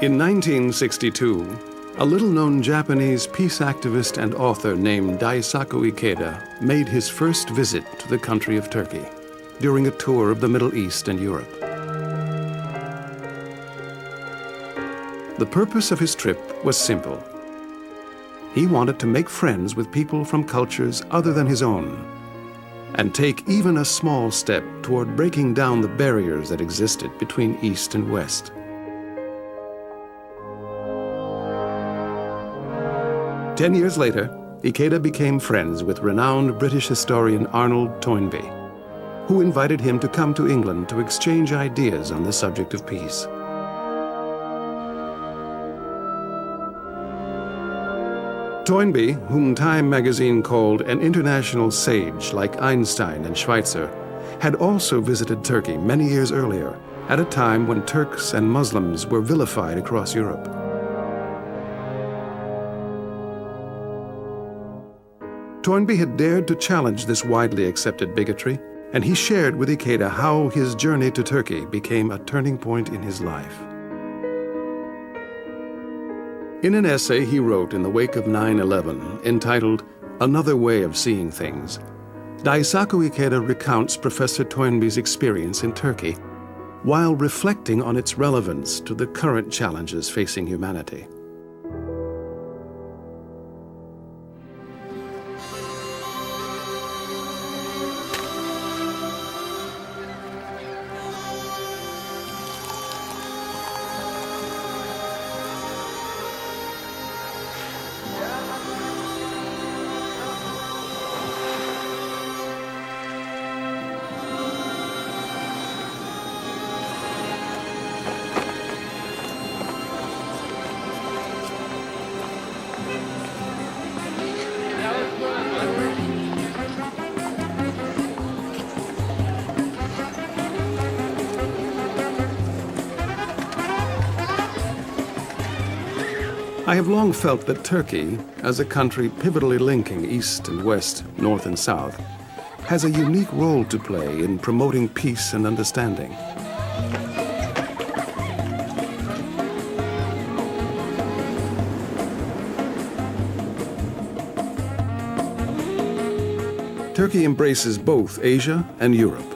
In 1962, a little-known Japanese peace activist and author named Daisaku Ikeda made his first visit to the country of Turkey during a tour of the Middle East and Europe. The purpose of his trip was simple. He wanted to make friends with people from cultures other than his own and take even a small step toward breaking down the barriers that existed between East and West. 10 years later, Ikeda became friends with renowned British historian Arnold Toynbee, who invited him to come to England to exchange ideas on the subject of peace. Toynbee, whom Time magazine called an international sage like Einstein and Schweitzer, had also visited Turkey many years earlier, at a time when Turks and Muslims were vilified across Europe. Toynbee had dared to challenge this widely accepted bigotry, and he shared with Ikeda how his journey to Turkey became a turning point in his life. In an essay he wrote in the wake of 9/11, entitled "Another Way of Seeing Things," Daisaku Ikeda recounts Professor Toynbee's experience in Turkey while reflecting on its relevance to the current challenges facing humanity. I have long felt that Turkey, as a country pivotally linking East and West, North and South, has a unique role to play in promoting peace and understanding. Turkey embraces both Asia and Europe.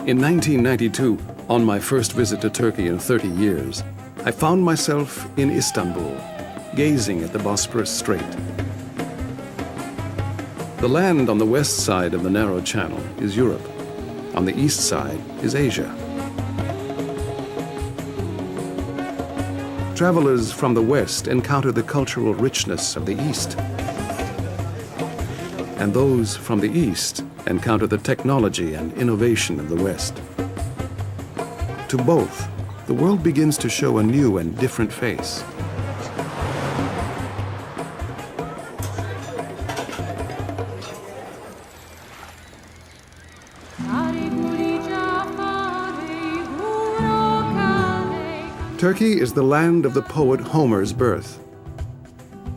In 1992, on my first visit to Turkey in 30 years, I found myself in Istanbul, gazing at the Bosporus Strait. The land on the west side of the narrow channel is Europe. On the east side is Asia. Travelers from the west encounter the cultural richness of the east, and those from the east encounter the technology and innovation of the west. To both, the world begins to show a new and different face. Turkey is the land of the poet Homer's birth.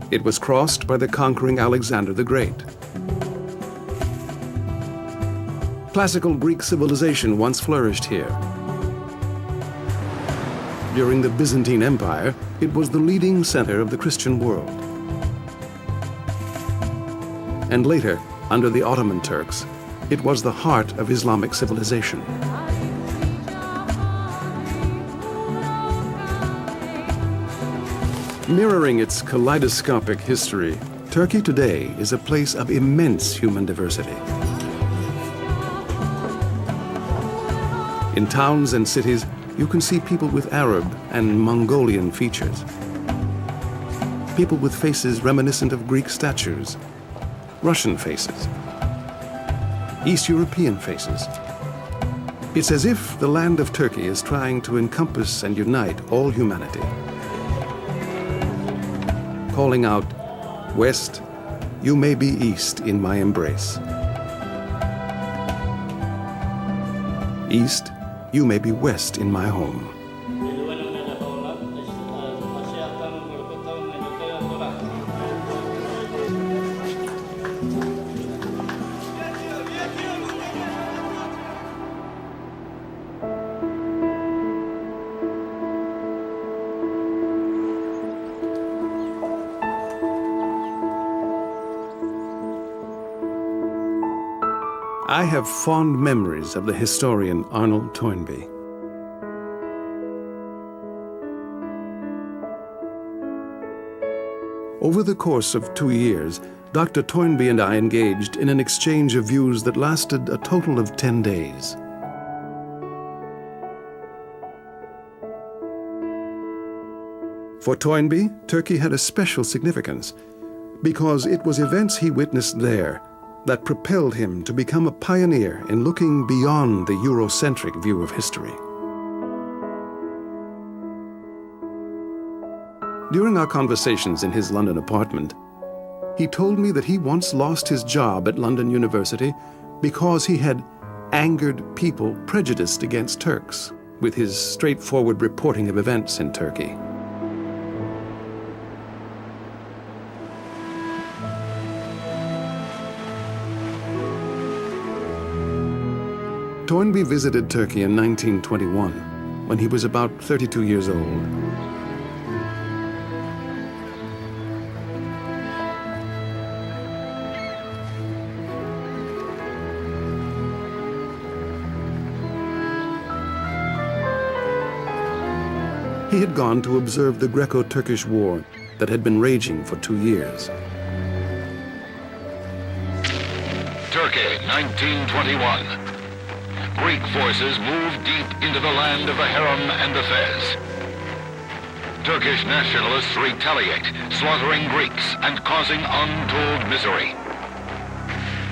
It was crossed by the conquering Alexander the Great. Classical Greek civilization once flourished here. During the Byzantine Empire, it was the leading center of the Christian world. And later, under the Ottoman Turks, it was the heart of Islamic civilization. Mirroring its kaleidoscopic history, Turkey today is a place of immense human diversity. In towns and cities, you can see people with Arab and Mongolian features. People with faces reminiscent of Greek statues, Russian faces, East European faces. It's as if the land of Turkey is trying to encompass and unite all humanity. Calling out, "West, you may be East in my embrace. East, you may be West in my home." I have fond memories of the historian Arnold Toynbee. Over the course of 2 years, Dr. Toynbee and I engaged in an exchange of views that lasted a total of 10 days. For Toynbee, Turkey had a special significance because it was events he witnessed there that propelled him to become a pioneer in looking beyond the Eurocentric view of history. During our conversations in his London apartment, he told me that he once lost his job at London University because he had angered people prejudiced against Turks with his straightforward reporting of events in Turkey. Toynbee visited Turkey in 1921, when he was about 32 years old. He had gone to observe the Greco-Turkish War that had been raging for 2 years. Turkey, 1921. Greek forces moved deep into the land of the harem and the fez. Turkish nationalists retaliate, slaughtering Greeks and causing untold misery.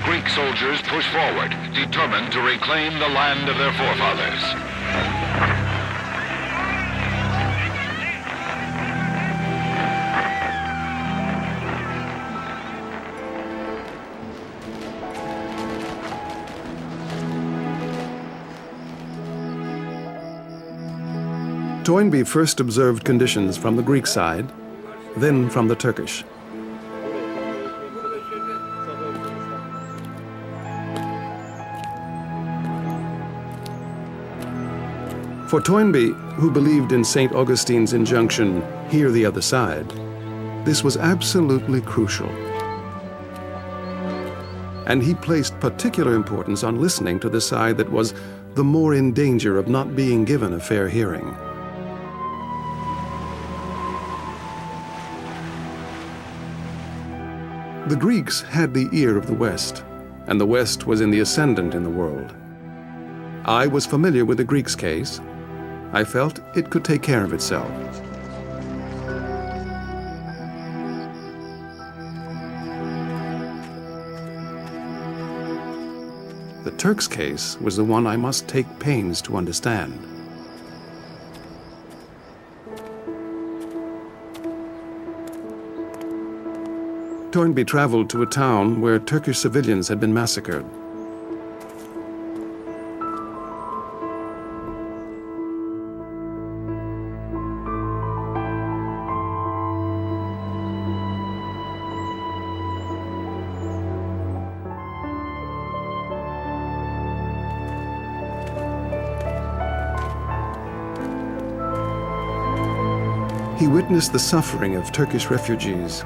Greek soldiers push forward, determined to reclaim the land of their forefathers. Toynbee first observed conditions from the Greek side, then from the Turkish. For Toynbee, who believed in St. Augustine's injunction, "Hear the other side," this was absolutely crucial. And he placed particular importance on listening to the side that was the more in danger of not being given a fair hearing. The Greeks had the ear of the West, and the West was in the ascendant in the world. I was familiar with the Greeks' case. I felt it could take care of itself. The Turks' case was the one I must take pains to understand. Toynbee traveled to a town where Turkish civilians had been massacred. He witnessed the suffering of Turkish refugees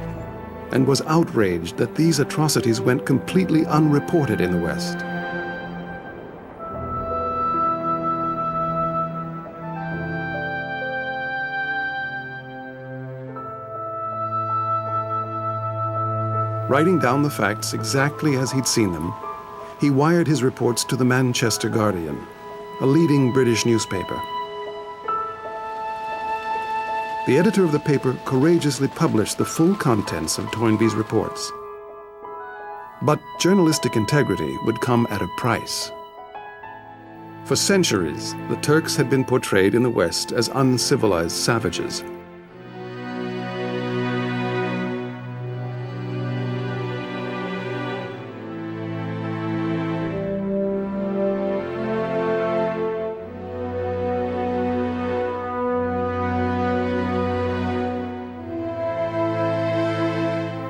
and was outraged that these atrocities went completely unreported in the West. Writing down the facts exactly as he'd seen them, he wired his reports to the Manchester Guardian, a leading British newspaper. The editor of the paper courageously published the full contents of Toynbee's reports. But journalistic integrity would come at a price. For centuries, the Turks had been portrayed in the West as uncivilized savages.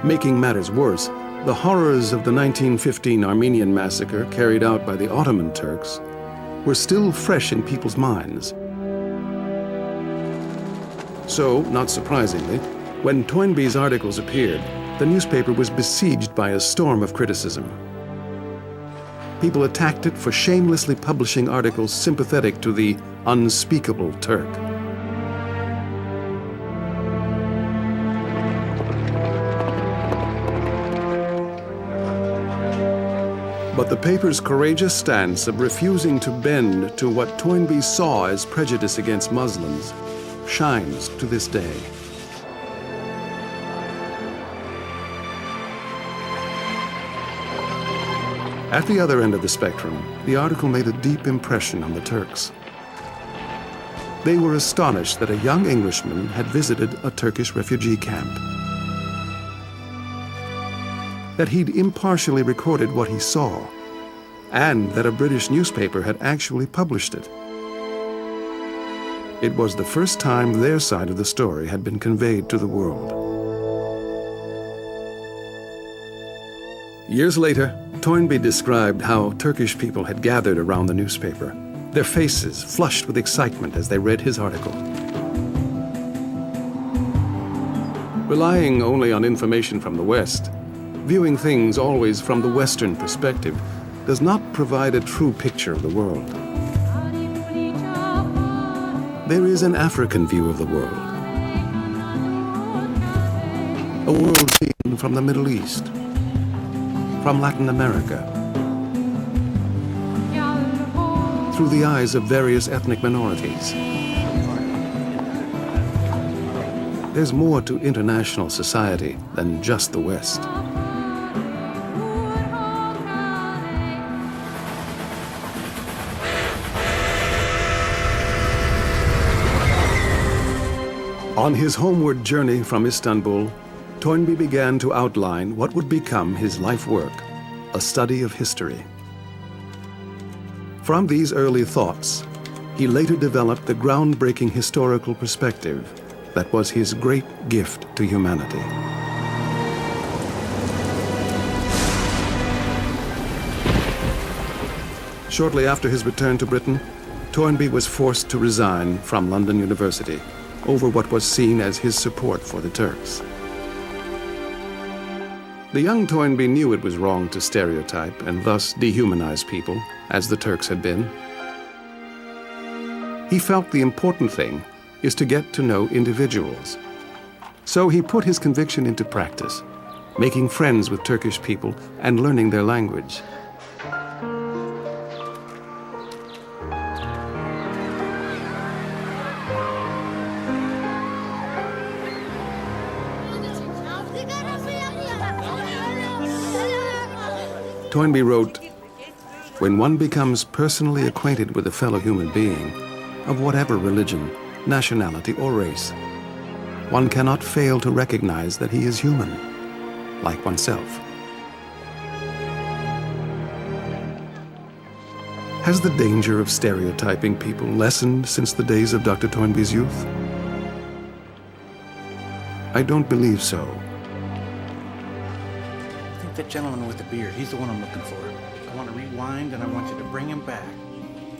Making matters worse, the horrors of the 1915 Armenian massacre carried out by the Ottoman Turks were still fresh in people's minds. So, not surprisingly, when Toynbee's articles appeared, the newspaper was besieged by a storm of criticism. people attacked it for shamelessly publishing articles sympathetic to the unspeakable Turk. But the paper's courageous stance of refusing to bend to what Toynbee saw as prejudice against Muslims shines to this day. At the other end of the spectrum, the article made a deep impression on the Turks. They were astonished that a young Englishman had visited a Turkish refugee camp, that he'd impartially recorded what he saw, and that a British newspaper had actually published it. It was the first time their side of the story had been conveyed to the world. Years later, Toynbee described how Turkish people had gathered around the newspaper, their faces flushed with excitement as they read his article. Relying only on information from the West, viewing things always from the Western perspective, does not provide a true picture of the world. There is an African view of the world, a world seen from the Middle East, from Latin America, through the eyes of various ethnic minorities. There's more to international society than just the West. On his homeward journey from Istanbul, Toynbee began to outline what would become his life work, a study of history. From these early thoughts, he later developed the groundbreaking historical perspective that was his great gift to humanity. Shortly after his return to Britain, Toynbee was forced to resign from London University over what was seen as his support for the Turks. The young Toynbee knew it was wrong to stereotype and thus dehumanize people, as the Turks had been. He felt the important thing is to get to know individuals. So he put his conviction into practice, making friends with Turkish people and learning their language. Toynbee wrote, "When one becomes personally acquainted with a fellow human being, of whatever religion, nationality, or race, one cannot fail to recognize that he is human, like oneself." Has the danger of stereotyping people lessened since the days of Dr. Toynbee's youth? I don't believe so. That gentleman with the beard, he's the one I'm looking for. I want to rewind and I want you to bring him back.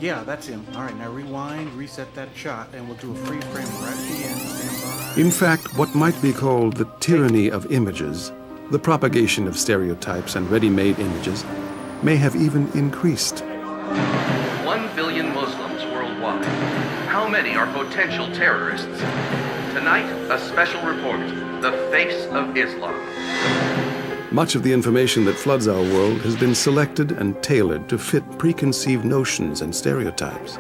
Yeah, that's him. All right, now rewind, reset that shot, and we'll do a freeze frame right at the end. Stand by. In fact, what might be called the tyranny of images, the propagation of stereotypes and ready-made images, may have even increased. 1 billion Muslims worldwide. How many are potential terrorists? Tonight, a special report, the face of Islam. Much of the information that floods our world has been selected and tailored to fit preconceived notions and stereotypes.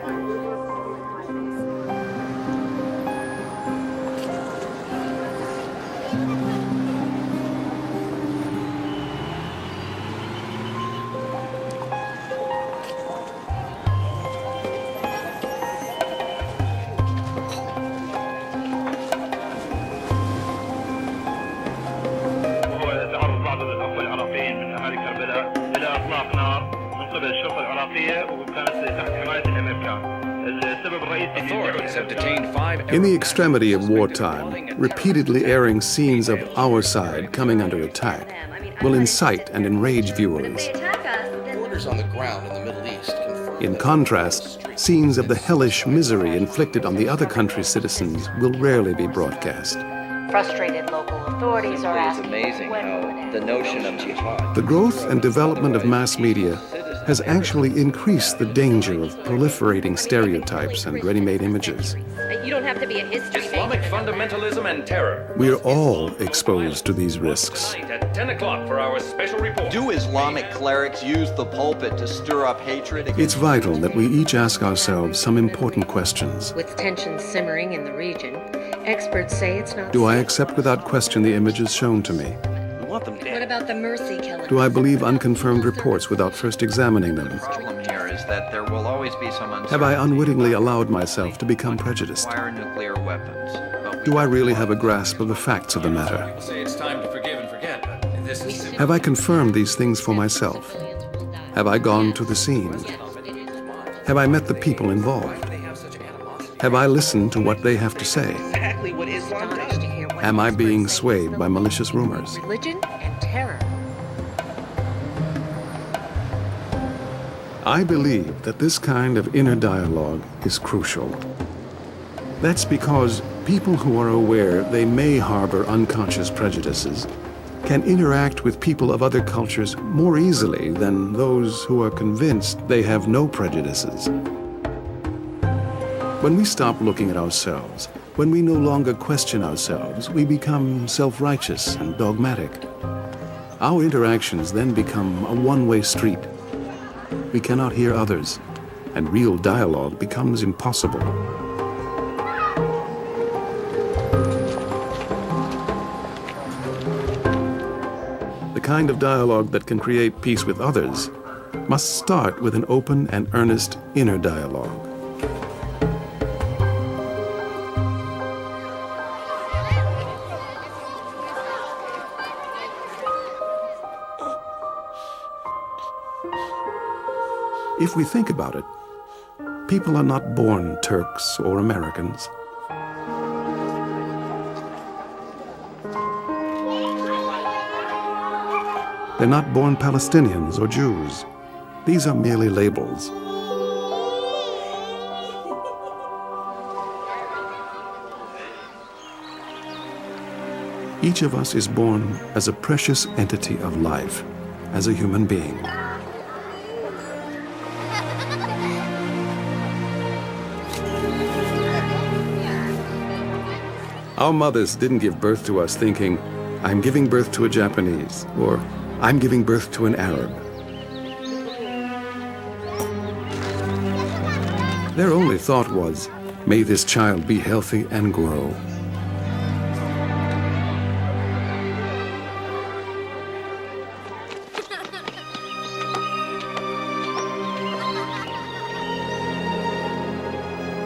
In the extremity of wartime, repeatedly airing scenes of our side coming under attack will incite and enrage viewers. Orders on the ground in the Middle East confirm. In contrast, scenes of the hellish misery inflicted on the other country's citizens will rarely be broadcast. Frustrated local authorities are It's asking amazing when how the notion of jihad. The growth and development of mass media has actually increased the danger of proliferating stereotypes and ready-made images. You don't have to be a history Islamic major. fundamentalism and terror. We are all exposed to these risks. Tonight at 10 o'clock for our special report. Do Islamic clerics use the pulpit to stir up hatred against... It's vital that we each ask ourselves some important questions. With tensions simmering in the region, experts say it's not Do I safe. accept without question the images shown to me? We want them What dead. about the mercy killing? Do I believe unconfirmed reports without first examining them? The problem here is that there will always be some uncertainty. Have I unwittingly allowed myself to become prejudiced? Require nuclear weapons. But we Do I really have a grasp of the facts of the matter? People say it's time to forgive and forget, but this is simply... Have I confirmed these things for myself? Have I gone to the scene? Have I met the people involved? Have I listened to what they have to say? exactly what Islam does. Astonished to hear what Am I experts being say. swayed by malicious rumors? Religion and terror. I believe that this kind of inner dialogue is crucial. That's because people who are aware they may harbor unconscious prejudices can interact with people of other cultures more easily than those who are convinced they have no prejudices. When we stop looking at ourselves, when we no longer question ourselves, we become self-righteous and dogmatic. Our interactions then become a one-way street. We cannot hear others, and real dialogue becomes impossible. The kind of dialogue that can create peace with others must start with an open and earnest inner dialogue. If we think about it, people are not born Turks or Americans. They're not born Palestinians or Jews. These are merely labels. Each of us is born as a precious entity of life, as a human being. Our mothers didn't give birth to us thinking, I'm giving birth to a Japanese, or I'm giving birth to an Arab. Their only thought was, may this child be healthy and grow.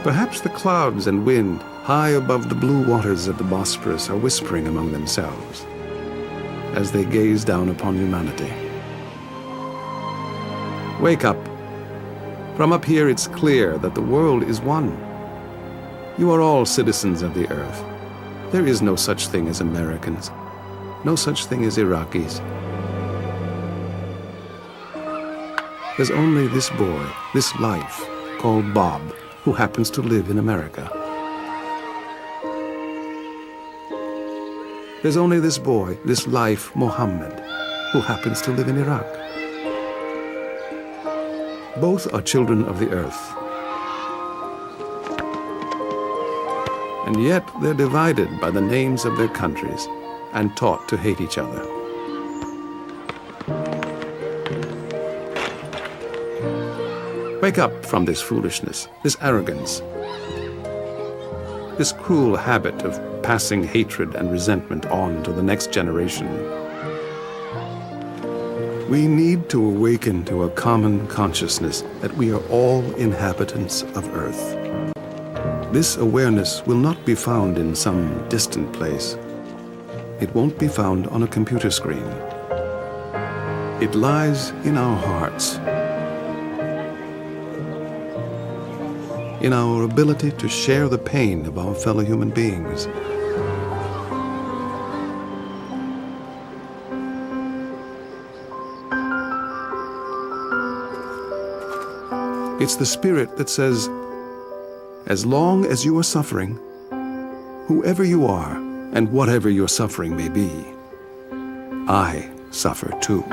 Perhaps the clouds and wind high above the blue waters of the Bosporus are whispering among themselves as they gaze down upon humanity. Wake up. From up here it's clear that the world is one. You are all citizens of the earth. There is no such thing as Americans, no such thing as Iraqis. There's only this boy, this life, called Bob, who happens to live in America. There's only this boy, this life, Mohammed, who happens to live in Iraq. Both are children of the earth. And yet they're divided by the names of their countries and taught to hate each other. Wake up from this foolishness, this arrogance, this cruel habit of passing hatred and resentment on to the next generation. We need to awaken to a common consciousness that we are all inhabitants of Earth. This awareness will not be found in some distant place. It won't be found on a computer screen. It lies in our hearts, in our ability to share the pain of our fellow human beings. It's the spirit that says, as long as you are suffering, whoever you are and whatever your suffering may be, I suffer too.